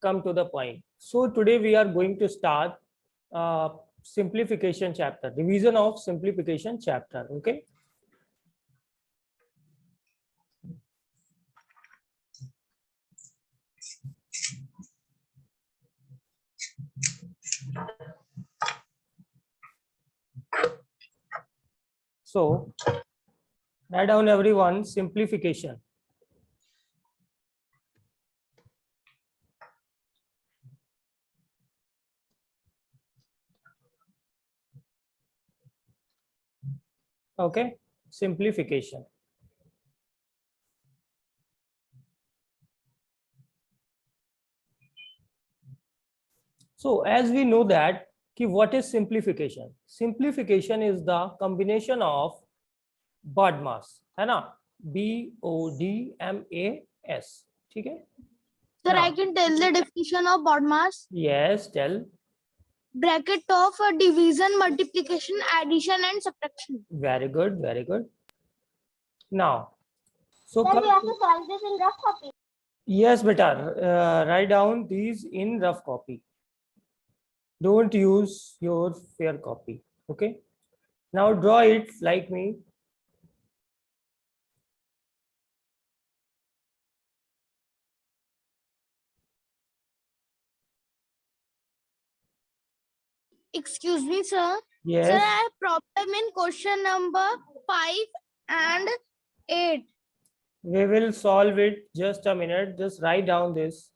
come to the point. So today we are going to start simplification chapter, revision of simplification chapter. Okay. So write down everyone simplification. Okay, simplification. So as we know that what is simplification? Simplification is the combination of BODMAS, है ना? BODMAS. ठीक है? Sir, I can tell the definition of BODMAS. Yes, tell. Bracket of division, multiplication, addition, and subtraction. Very good, very good. Now, so Sir, we have to solve this in rough copy. Yes, beta. Write down these in rough copy. Don't use your fair copy. Okay. Now draw it like me. Excuse me, sir. Yes. Sir, I have problem in question number 5 and 8. We will solve it. Just a minute. Just write down this.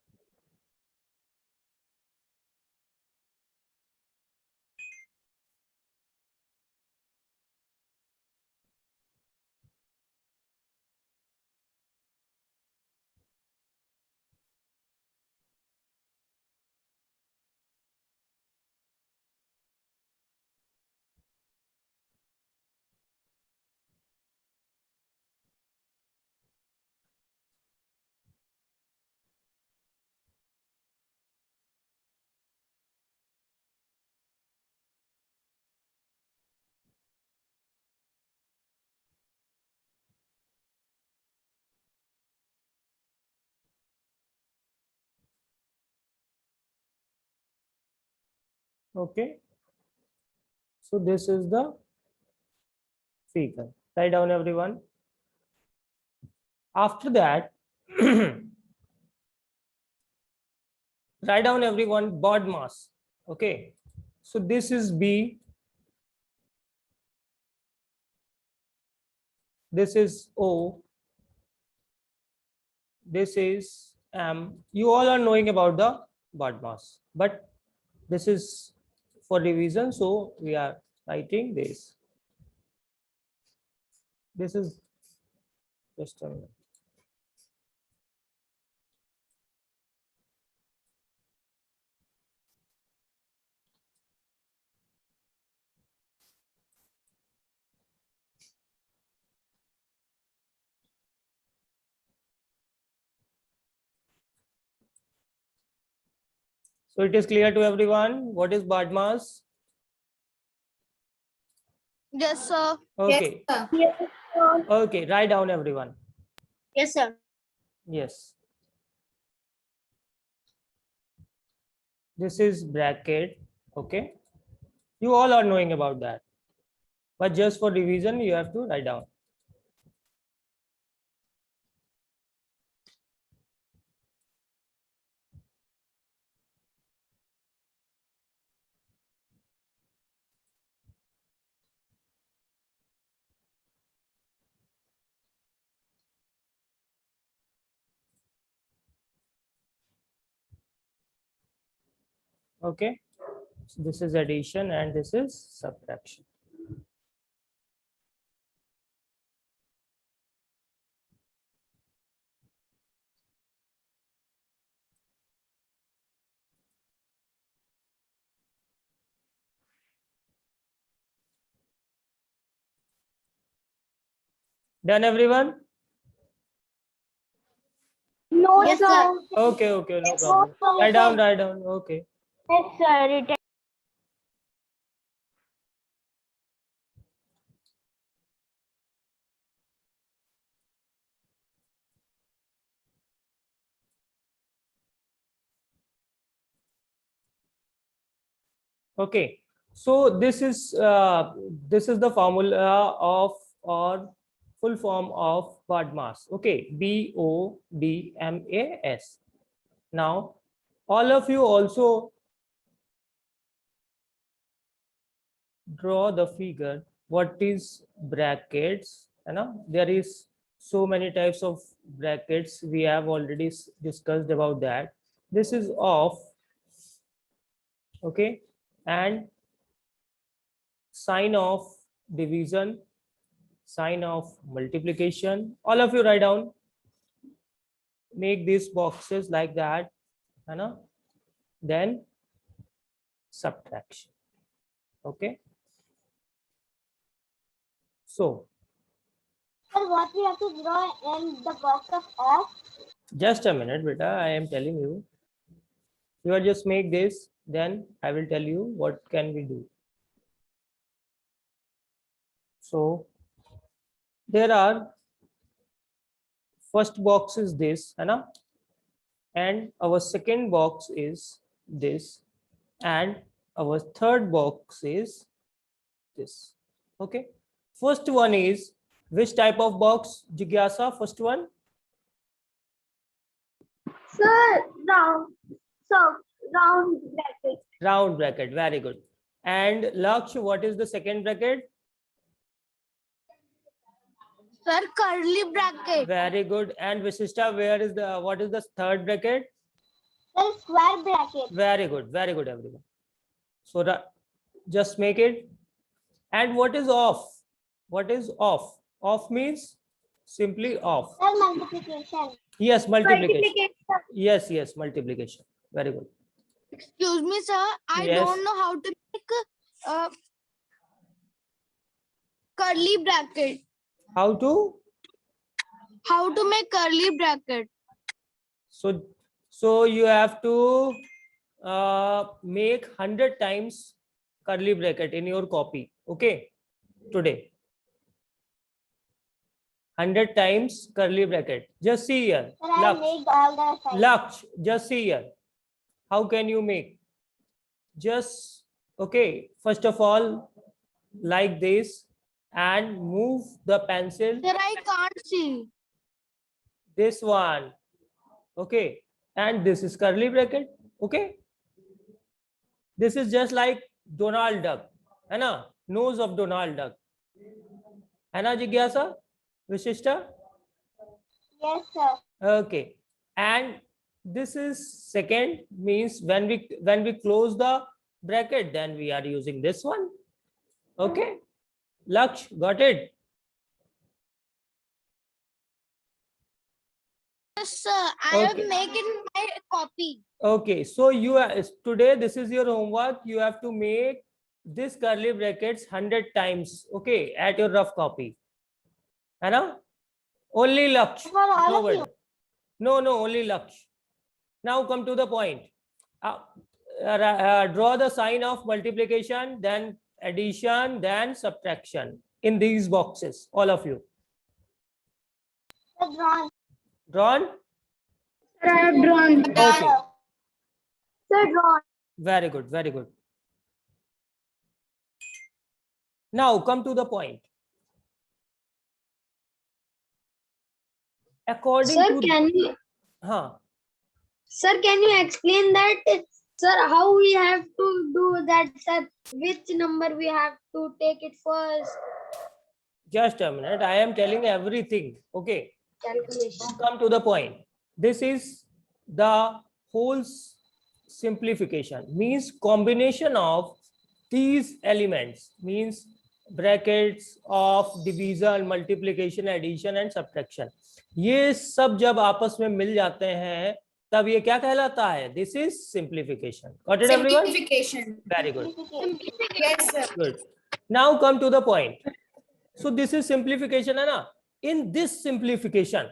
Okay. So this is the figure. Write down everyone. After that, write down everyone BODMAS. Okay. So this is B. This is O. This is M. You all are knowing about the BODMAS, but this is for revision, so we are writing this. This is just a minute. So it is clear to everyone what is BODMAS? Yes, sir. Okay. Yes, sir. Okay, write down everyone. Yes, sir. Yes. This is bracket. Okay. You all are knowing about that. But just for revision, you have to write down. Okay. So this is addition and this is subtraction. Done, everyone? No, yes, sir. Okay, okay, no problem. Write down, write down. Okay. Yes, sir. Okay, so this is the formula of, or full form of BODMAS. Okay, BODMAS. Now all of you also draw the figure. What is brackets? You know, there is so many types of brackets. We have already discussed about that. This is off. Okay, and sign of division, sign of multiplication. All of you write down. Make these boxes like that, you know. Then subtraction. Okay. So Sir, what we have to draw in the box of off? just a minute, beta. I am telling you. You will just make this. Then I will tell you what can we do. So there are, first box is this, है ना? And our second box is this, and our third box is this. Okay. First one is which type of box, Jigyasa? First one, Sir, round. So, round bracket. round bracket. Very good. And Laksh, what is the second bracket? Sir, curly bracket. Very good. And Visishta, where is the, what is the third bracket? Sir, square bracket. Very good. Very good, everyone. So just make it. And what is off? What is off? Off means simply off. Sir, multiplication. Yes, multiplication. Yes, yes, multiplication. Very good. Excuse me, sir. I Yes. don't know how to make curly bracket. How to? How to make curly bracket? So you have to make 100 times curly bracket in your copy. Okay, today. 100 times curly bracket. Just see here. Sir, I make all the sides. Laksh, just see here. How can you make? Just, okay, first of all, like this, and move the pencil. Sir, I can't see. This one. Okay, and this is curly bracket. Okay, this is just like Donald Duck, है ना? Nose of Donald Duck, है ना Jigyasa? Vishishta? Yes, sir. Okay, and this is second, means when we close the bracket, then we are using this one. Okay, Laksh, got it? Yes, sir. I Okay. have making my copy. Okay, so you are, today this is your homework. You have to make this curly brackets 100 times. Okay, at your rough copy. है ना? Only Laksh. For all of Nobody. you. No, only Laksh. Now come to the point. Draw the sign of multiplication, then addition, then subtraction in these boxes. All of you. Sir, drawn. Drawn? Sir, I have drawn. Okay. Sir, drawn. Very good. Very good. Now come to the point. According Sir, to can you? Sir, can you explain that? Sir, how we have to do that, sir? Which number we have to take it first? just a minute. I am telling everything. Okay. Calculation. Come to the point. This is the whole simplification, means combination of these elements, means brackets of division, multiplication, addition and subtraction. ये सब जब आपस में मिल जाते हैं तब ये क्या कहलाता है? This is simplification. Got it, everyone? Simplification. Very good. Yes, sir. Good. Now come to the point. So this is simplification, है ना? In this simplification,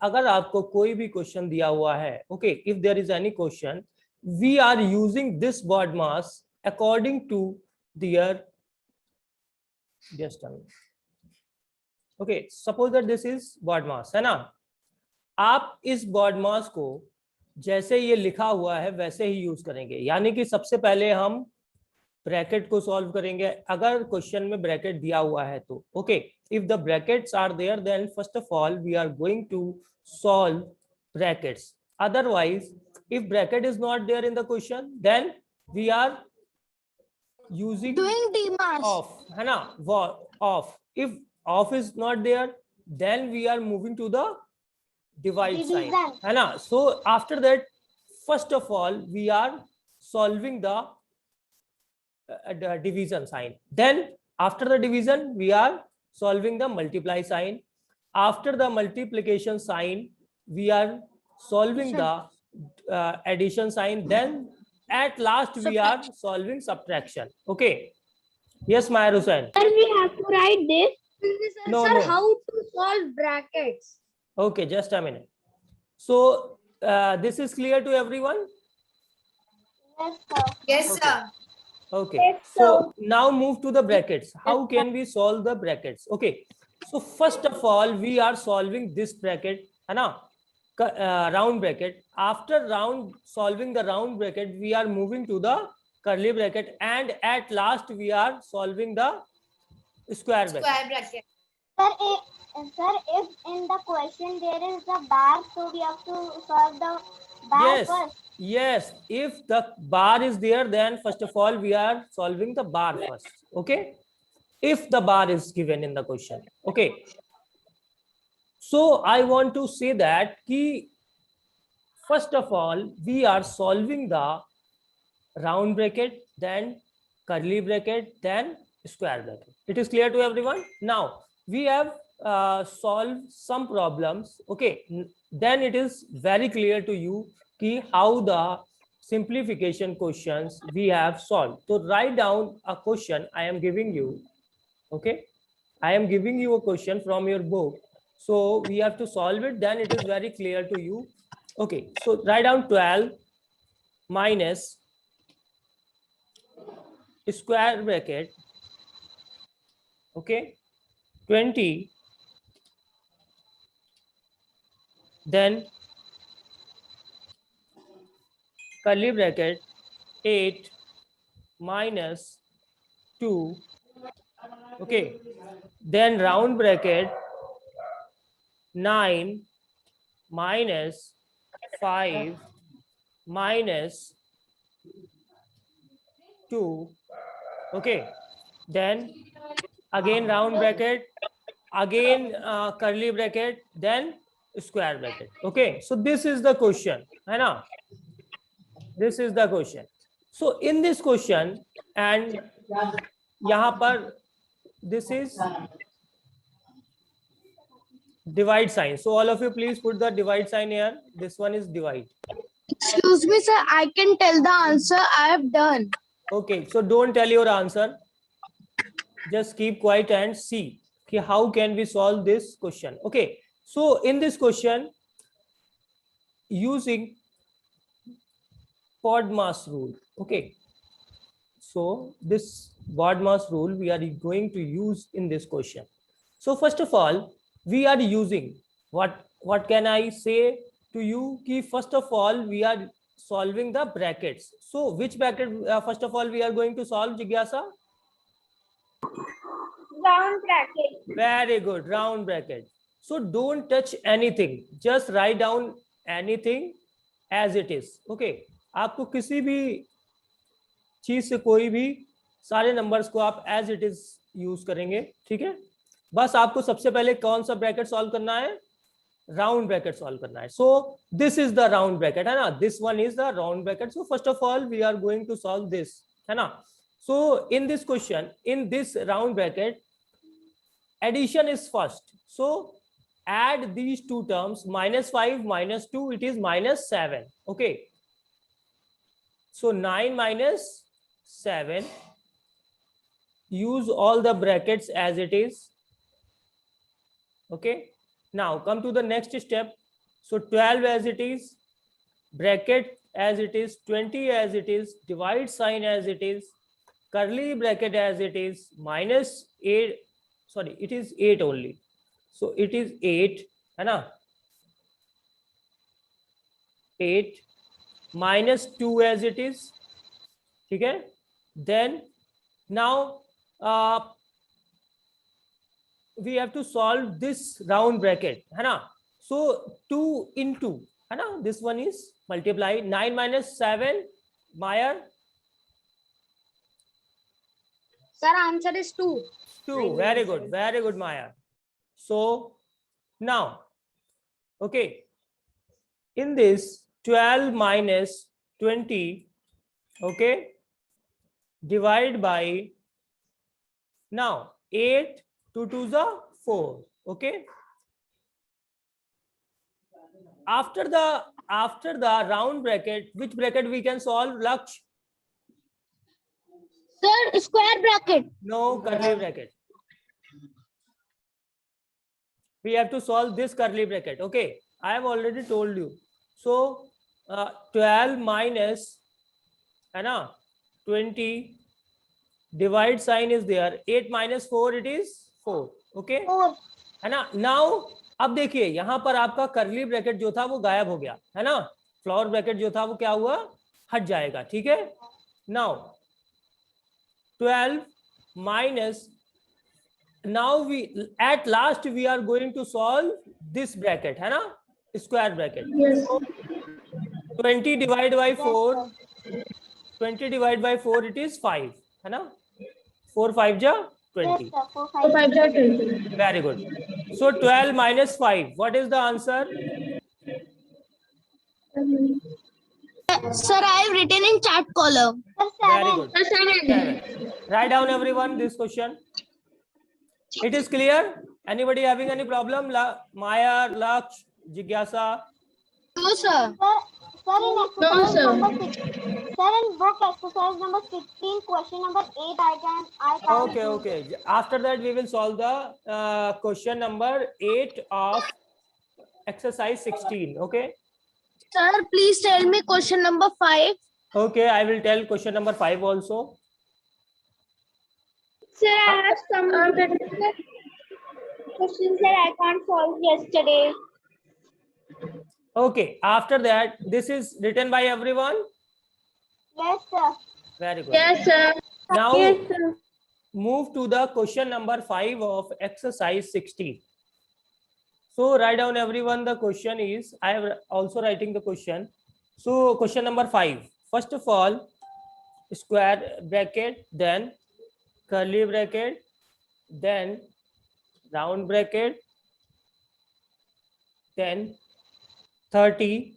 अगर आपको कोई भी क्वेश्चन दिया हुआ है, okay, if there is any question, we are using this BODMAS according to their, just a minute. Okay, suppose that this is BODMAS, है ना? आप इस BODMAS को जैसे ये लिखा हुआ है वैसे ही यूज करेंगे, यानी कि सबसे पहले हम ब्रैकेट को सॉल्व करेंगे अगर क्वेश्चन में ब्रैकेट दिया हुआ है तो। Okay, if the brackets are there then first of all we are going to solve brackets, otherwise if bracket is not there in the question then we are using Doing DMARS. Of, है ना, of. If of is not there then we are moving to the divide sign, Division. है ना। So after that, first of all we are solving the division sign, then after the division we are solving the multiply sign, after the multiplication sign we are solving the addition sign, then at last we are solving subtraction. Okay, yes Maya Hussain. Sir, we have to write this. No, Sir, no. how to solve brackets? Okay, just a minute. So this is clear to everyone? Yes, sir. Yes, Okay. sir. Okay, Yes, so sir. now move to the brackets. How can we solve the brackets? Okay, so first of all we are solving this bracket, है ना, round bracket. After solving the round bracket we are moving to the curly bracket, and at last we are solving the square bracket. Square bracket. Sir, if in the question there is the bar, so we have to solve the bar Yes. first. Yes, if the bar is there then first of all we are solving the bar first. Okay, if the bar is given in the question. Okay, so I want to say that ki first of all we are solving the round bracket, then curly bracket, then square bracket. It is clear to everyone? Now we have solved some problems. Okay, then it is very clear to you ki how the simplification questions we have solved. So write down a question I am giving you. Okay, I am giving you a question from your book, so we have to solve it, then it is very clear to you. Okay, so write down 12 minus square bracket, okay, 20, then curly bracket 8 minus 2, okay, then round bracket 9 minus 5 minus 2, okay, then again round bracket, again curly bracket, then square bracket. Okay, so this is the question, है ना, this is the question. So in this question, and यहाँ पर this is divide sign, so all of you please put the divide sign here. This one is divide. Excuse me, sir. I can tell the answer I have done. Okay, so don't tell your answer, just keep quiet and see okay, how can we solve this question. Okay, so in this question using BODMAS rule. Okay, so this BODMAS rule we are going to use in this question. So first of all we are using what can I say to you ki first of all we are solving the brackets. So which bracket first of all we are going to solve, Jigyasa? Round bracket. Very good, round bracket. So don't touch anything, just write down anything as it is. Okay, आपको किसी भी चीज से कोई भी सारे numbers को आप एज इट इज यूज करेंगे, ठीक है। बस आपको सबसे पहले कौन सा ब्रैकेट सॉल्व करना है, राउंड ब्रैकेट सॉल्व करना है। So this is the round bracket, है ना, this one is the round bracket. So first of all we are going to solve this, है ना। So in this question, in this round bracket addition is first, so add these two terms, -5 -2, it is -7. Okay, so 9 minus 7, use all the brackets as it is. Okay, now come to the next step. So 12 as it is, bracket as it is, 20 as it is, divide sign as it is, curly bracket as it is, -8, sorry it is 8 only, so it is 8, है ना, 8 -2 as it is, ठीक है. Then now we have to solve this round bracket, है ना. So 2 into, है ना, this one is multiply 9 minus 7, Meyer. Sir, answer is 2. 2. Very good, very good, Meyer. So now, okay, in this 12 minus 20, okay, divide by, now 8, 2 2 is 4, okay. After the round bracket, which bracket we can solve, Laksh? Sir, square bracket. No, curly bracket. We have to solve this curly bracket, okay. I have already told you. So 12 minus, है ना, 20, divide sign is there, 8 minus 4, it is 4, okay, 4. है ना. Now अब देखिए यहां पर आपका करली ब्रैकेट जो था वो गायब हो गया, है ना. फ्लोर ब्रैकेट जो था वो क्या हुआ, हट जाएगा, ठीक है. Now 12 minus, now we at last we are going to solve this bracket, है ना, square bracket. Yes. So 20 divided by 4, 20 divided by 4, it is 5, है ना. 4 5 ja 20. 4 5 ja 20. Very good. So 12 minus 5, what is the answer? Sir, I have written in chat column. Very good. 7. 7. Write down everyone this question. It is clear? Anybody having any problem? Maya, Laksh, Jigyasa? No, sir. Sir, in No, exercise sir. number 6, sir, in book exercise number 16, question number 8, I can't. Okay. After that, we will solve the question number 8 of exercise 16. Okay. Sir, please tell me question number 5. Okay, I will tell question number 5 also. Sir, I have some questions that I can't solve yesterday. Okay. After that, this is written by everyone. Yes, sir. Very good. Yes, sir. Now Yes, sir. move to the question number 5 of exercise 16. So write down everyone, the question is, I am also writing the question. So question number 5, first of all, square bracket, then curly bracket, then round bracket, then 30,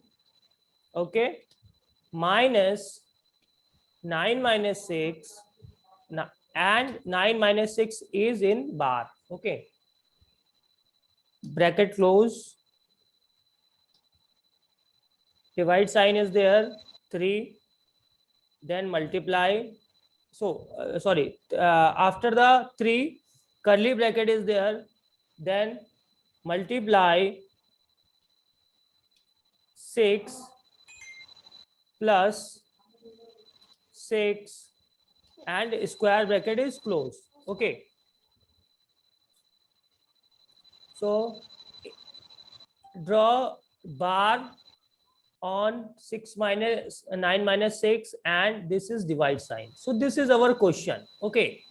okay, minus 9 minus 6, and 9 minus 6 is in bar, okay. Bracket close, divide sign is there, 3, then multiply. So after the 3, curly bracket is there, then multiply 6 plus 6, and square bracket is closed, okay. So draw bar on 9 minus 6, and this is divide sign. So this is our question, okay.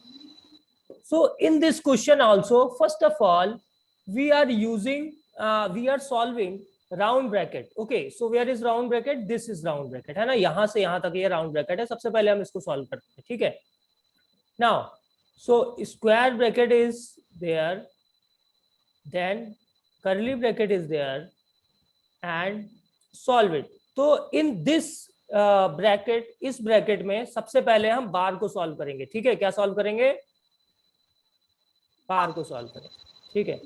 So in this question also, first of all, we are solving round bracket, okay. So where is round bracket? This is round bracket, है ना. यहाँ से यहाँ तक ये round bracket है. सबसे पहले हम इसको solve करते हैं, ठीक है. Now, so square bracket is there, then curly bracket is there, and solve it. तो in this bracket, इस bracket में सबसे पहले हम बार को solve करेंगे, ठीक है. क्या solve करेंगे? बार को solve करेंगे, ठीक है.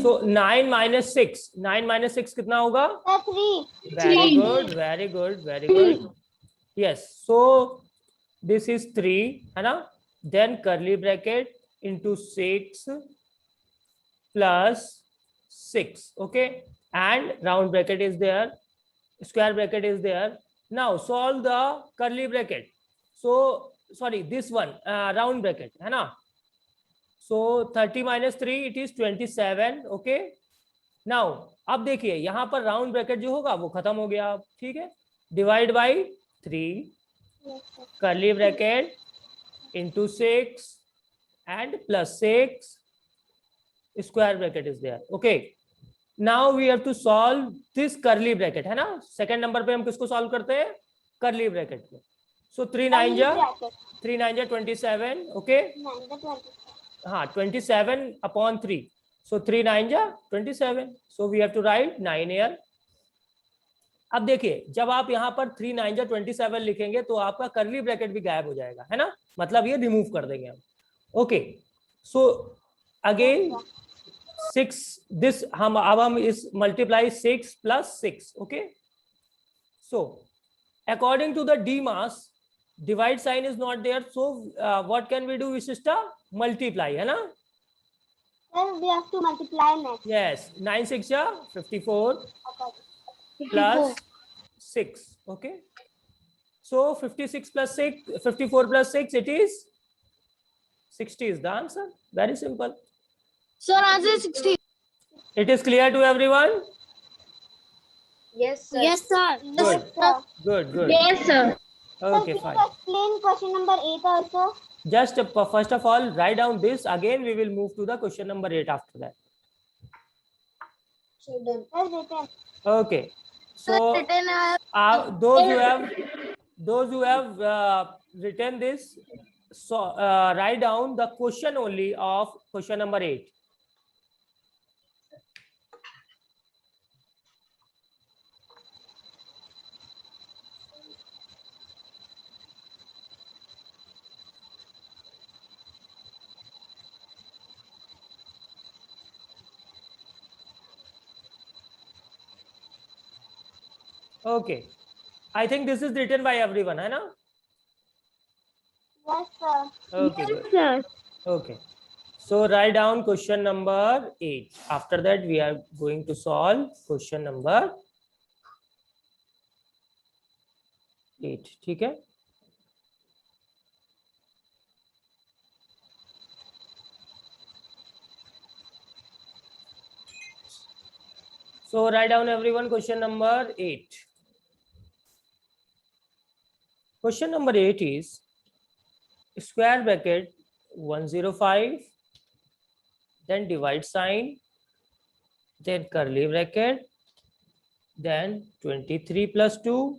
So 9 minus 6 कितना होगा? 3. Very good. Yes. So this is 3, है ना. Then curly bracket into 6 plus 6, okay, and round bracket is there, square bracket is there. Now solve the curly bracket. So sorry, this one round bracket, है ना. So 30 minus 3, it is 27, okay. Now अब देखिए यहाँ पर round bracket जो होगा वो खत्म हो गया, ठीक है. Divide by 3 Yes, sir. curly bracket into 6 and plus 6 square bracket is there. Okay, now we have to solve this curly bracket, है ना. सेकंड नंबर पे हम किसको सॉल्व करते हैं, कर्ली ब्रैकेट को. सो 3 9 जा Bracket. 3 9 जा 27. Okay, 9 the 20. हाँ 27 अपॉन 3. सो 3 9 जा 27. So we have to write 9 here. अब देखिए, जब आप यहाँ पर 3 9 जा 27 लिखेंगे तो आपका कर्ली ब्रैकेट भी गायब हो जाएगा, है ना. मतलब ये रिमूव कर देंगे हम. ओके, सो अगेन 6 दिस हम इस multiply 6 plus 6. Okay, so according to the DMAS divide sign is not there, so what can we do विशिष्टा, मल्टीप्लाई, है ना. Sir, we have to multiply next. Yes, 9 6 जा 54 Okay. plus 6. Okay, so 56 plus 6, 54 plus 6, it is 60 is the answer. Very simple. Sir, answer 60. It is clear to everyone. Yes, sir. Yes, sir. Good. Sir, Good, good. Yes, sir. Okay, can fine. you explain question number 8 also? Just first of all, write down this. Again, we will move to the question number 8 after that. So done. Yes, written. Okay, so Written, those who have written this, so write down the question only of question number 8. Okay, I think this is written by everyone, है ना. Yes, sir. Okay, good. sir. Okay, so write down question number 8. After that, we are going to solve question number 8. ठीक है. So write down everyone question number 8. Question number 8 is square bracket 105, then divide sign, then curly bracket, then 23 plus 2.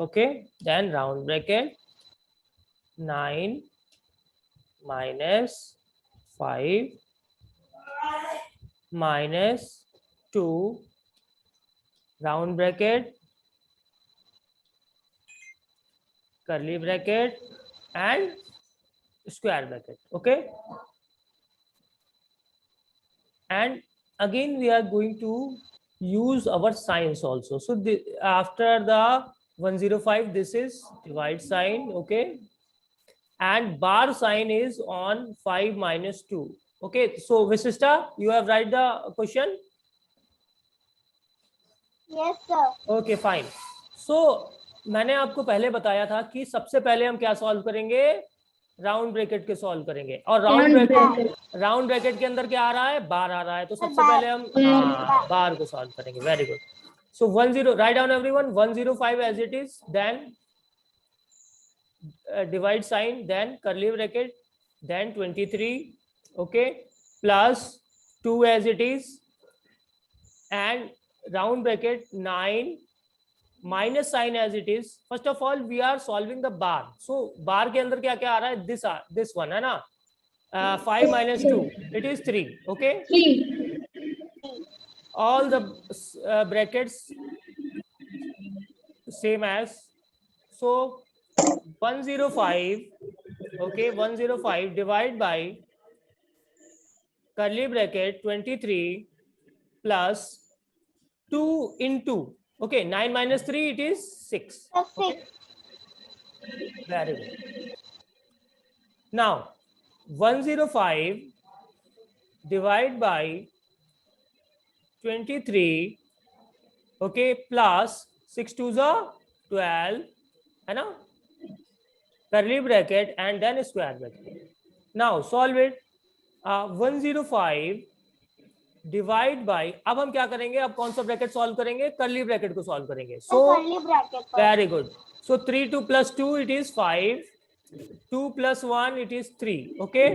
Okay, then round bracket 9 minus 5 minus 2 round bracket curly bracket and square bracket. Okay, and again we are going to use our signs also. So after the 105, this is divide sign. Okay, and bar sign is on 5 minus 2. Okay, so Visista, you have write the question. Yes, sir. Okay, fine. So मैंने आपको पहले बताया था कि सबसे पहले हम क्या सॉल्व करेंगे, राउंड ब्रैकेट के सॉल्व करेंगे. और राउंड ब्रैकेट के अंदर क्या आ रहा है, बार आ रहा है. तो सबसे पहले हम बार को सॉल्व करेंगे. Very good. So 10, write down everyone, 105 as it is, then divide sign, then curly bracket, then 23, okay, plus 2 as it is, and round bracket 9 minus sign as it is. First of all, we are solving the bar. So bar के अंदर क्या क्या आ रहा है, this one है ना, 5 minus 2, it is 3. Okay, 3. all the brackets same as. So 105, okay, 105 divide by curly bracket 23 plus 2 into, okay, 9 minus 3, it is 6. Okay. Very good. Now 105 divide by 23, okay, plus 6 to the 12, है ना, curly bracket and then square bracket. Now solve it. 105 divide by, अब हम क्या करेंगे, अब कौन सा bracket solve करेंगे, कर्ली ब्रैकेट को सॉल्व करेंगे. Sir, सो curly bracket पर. Very good. So 3 2 + 2 it is 5, 2 + 1 it is 3. Okay,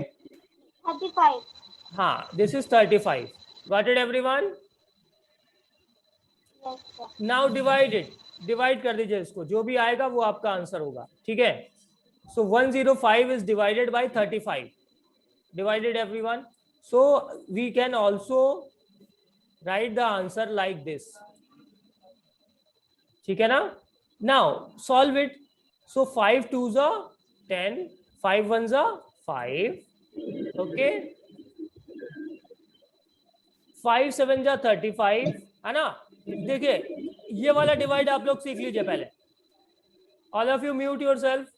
35. हाँ, this is 35. Got it everyone? Yes, sir. Now divide it. Divide कर दीजिए इसको, जो भी आएगा वो आपका आंसर होगा. ठीक है. So 105 is divided by 35. Divided everyone. So we can also write the answer like this. ठीक है ना. Now solve it. So 5 2s are 10, 5 1s are 5. Okay. 5 7s are 35, है ना. देखिए ये वाला डिवाइड आप लोग सीख लीजिए पहले. All of you mute yourself.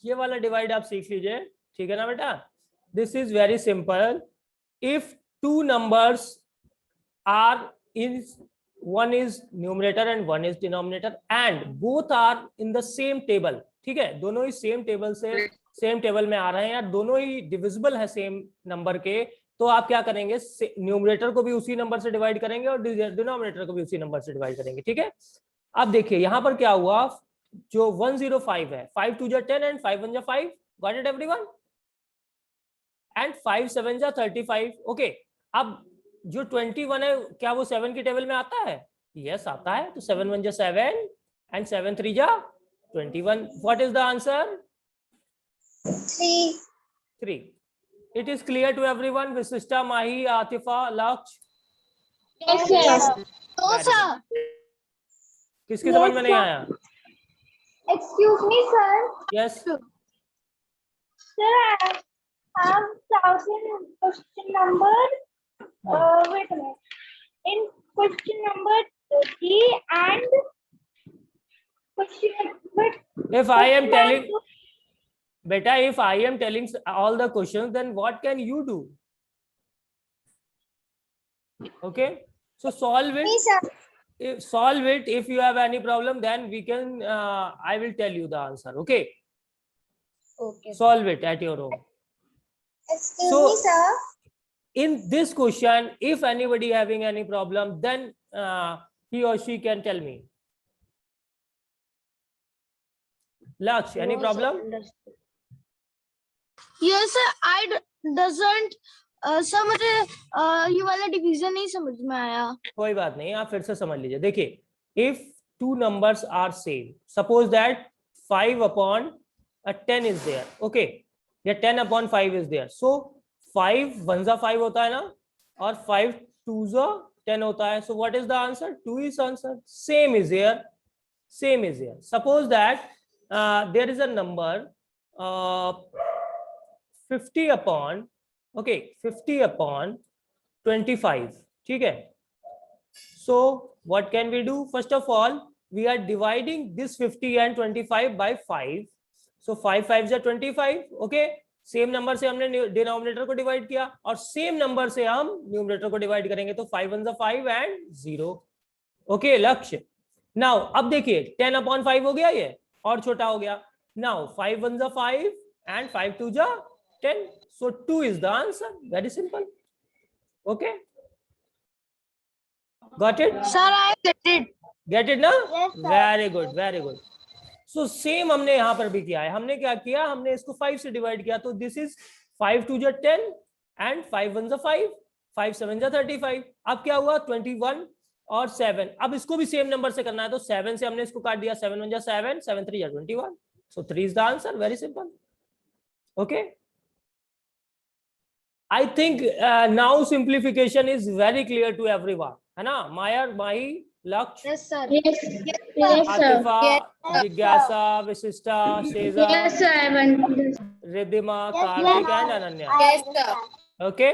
ये वाला डिवाइड आप सीख लीजिए. ठीक है ना बेटा. This is very simple. If two numbers are in, one is numerator and one is denominator and both are in the same table. ठीक है, दोनों ही सेम टेबल से सेम टेबल में आ रहे हैं या दोनों ही डिविजिबल है सेम नंबर के, तो आप क्या करेंगे, न्यूमरेटर को भी उसी नंबर से डिवाइड करेंगे और डिनोमिनेटर को भी उसी नंबर से डिवाइड करेंगे. ठीक है. अब देखिए यहाँ पर क्या हुआ, जो 105 है, 5 2 10 and 5 1 5. Got it everyone? And 5 7 35. Okay. अब जो 21 है, क्या वो 7 की टेबल में आता है? यस, आता है. तो 7 1 7 and 7 3 21. What is the answer? 3. It is clear to everyone. Visishta, Mahi, Atifa, Laksh. Yes, sir. No, sir. किसकी समझ में नहीं आया? Excuse me, sir. Yes. Sir, I have thousand question number. Wait a minute. In question number 3 and question number. If I am telling, beta, if I am telling all the questions, then what can you do? Okay. So solve it. Yes, sir. Solve it. If you have any problem, then we can. I will tell you the answer. Okay. Okay. Solve it at your own. Excuse So- me, sir. In this question, if anybody having any problem, then he or she can tell me. Laksh, any problem? Yes, sir. I doesn't. Sir मुझे ये वाला division नहीं समझ में आया. कोई बात नहीं, आप फिर से समझ लीजिए. देखिए, if two numbers are same, suppose that 5 upon 10 is there. Okay, या 10 upon 5 is there. So 5 1s are 5 होता है ना, और 5 2s are 10 होता है. So what is the answer? 2 is answer. Same is here. Same is here. Suppose that there is a number 50 upon, okay, 50 upon 25. ठीक है. So what can we do? First of all, we are dividing this 50 and 25 by 5. So 5 5s are 25. Okay. Same number से हमने denominator को divide किया और same number से हम numerator को डिवाइड करेंगे. तो 5 1s are 5 and 0. ओके लक्ष्य. नाउ अब देखिए 10 upon 5 हो गया ये, और छोटा हो गया. Now 5 1s are 5 and 5 2s are 10. So 2 is the answer. Very simple. Okay. Got it? Sir, I get it. Get it ना? Yes, sir. Very good, very good. So same हमने यहाँ पर भी किया है. हमने क्या किया, हमने इसको 5 से डिवाइड किया. तो this is 5 2s are 10 and 5 1s are 5, 5 7s are 35. अब क्या हुआ, 21 और 7. अब इसको भी सेम नंबर से करना है, तो 7 से हमने इसको काट दिया. 7 1s are 7, 7 3s are 21. So 3 is the answer. Very simple. Okay. I think now simplification is very clear to everyone. है ना? Maya, Mahi, Laksh, Yes, sir. Yes, Atifa, Yes, Jigyasa, Visishta, Sheza, Yes, sir. I want. Riddhima, Yes, Karthik, sir. and Ananya. Yes, sir. Okay.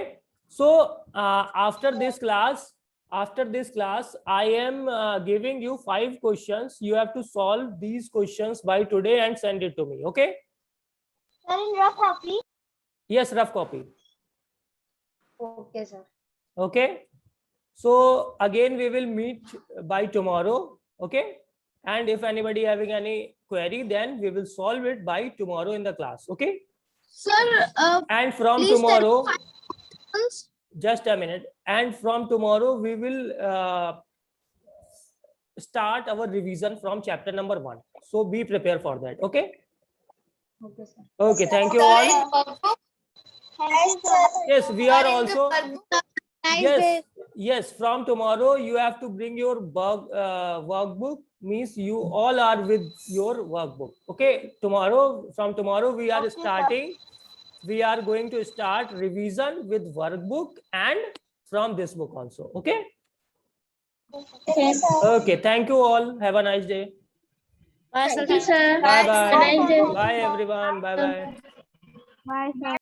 So after this class, I am giving you 5 questions. You have to solve these questions by today and send it to me. Okay? Sir, in rough copy. Yes, rough copy. Okay, sir. Okay. So again, we will meet by tomorrow. Okay. And if anybody having any query, then we will solve it by tomorrow in the class. Okay. Sir, And from Please tell tomorrow, just a minute. And from tomorrow we will start our revision from chapter number 1. So be prepared for that. Okay. Okay, sir. Okay. Thank you all. Thank you, sir. Yes, we are also. Nice Yes, day. yes. From tomorrow, you have to bring your workbook. Means you all are with your workbook. Okay. Tomorrow, from tomorrow, we are Okay, sir. starting. We are going to start revision with workbook and from this book also. Okay. Okay, sir. Okay. Thank you all. Have a nice day. Thank you, sir. Bye Bye, bye. sir. Bye everyone. Bye bye. Bye, sir.